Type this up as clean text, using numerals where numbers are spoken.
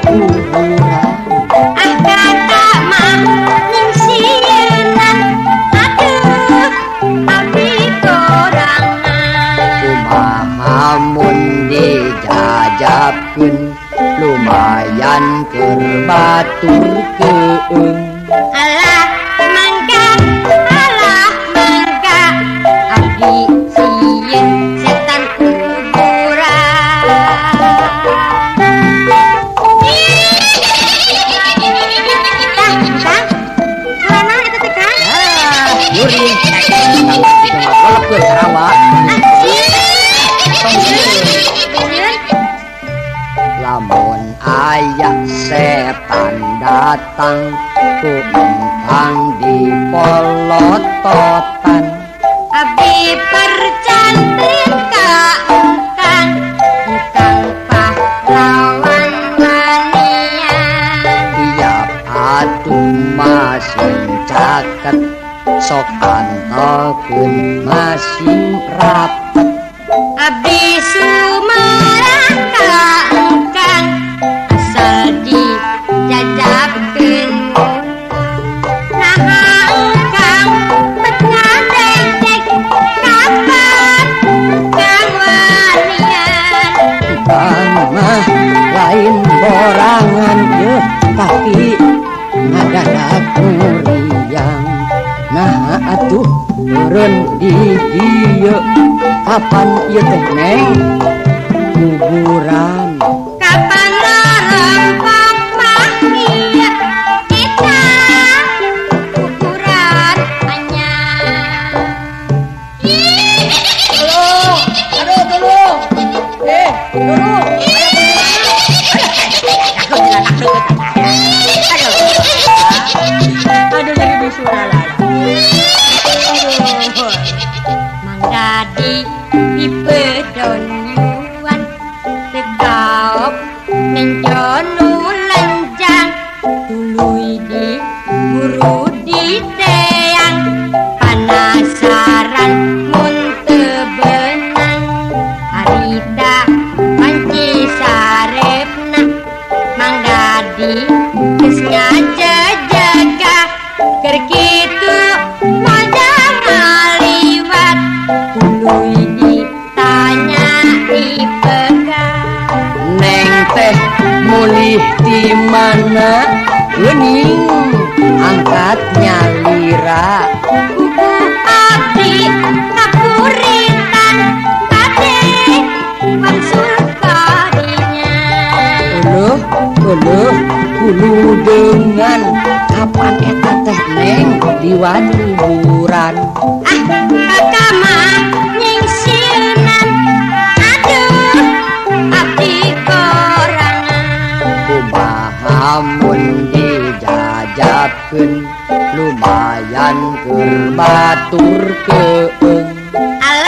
kuburan kata mah ning sienan aduh abdi korangan kumaha mun dijajabkeun lumayan keur baturkeun alah mangga abdi sieun setan kuburan Mana eta teh Kang? Yuri ngolokkeun Sarawak lamun aya setan datang ku engkang dipolototan Abdi percantik ka engkang pahlawan manian tiap atuh masing caket sok antolkeun masing rapet Abdi sumarah ka engkang asal dijajabkeun naha engkang bet ngadek kapan engkang wanian Kang mah lain borangan yeuh tapi ngadadak meriang nah atuh eureun di dieu kapan ieu teh Neng kuburan kapan lorompok mah ieu kita ukuran anyar Aduh jadi bisura lala. mangga di pedon yuan tegaop nenjon lenjang tuluy di buru di teang panasaran mun teu beunang harita panci sarepna mangga di geus ngajajaga keur kitu mojang ngaliwat tuluy ditanya dipegang Neng teh mulih di mana geuning angkat nyalira kuku abdi kapuritan kade wangsul kadinya Uluh kulu dengan kapan eta teh Neng liwat kuburan kakak mah nyingsieunan aduh abdi korangan kumaha mun dijajabkeun lumayan keur baturkeun alah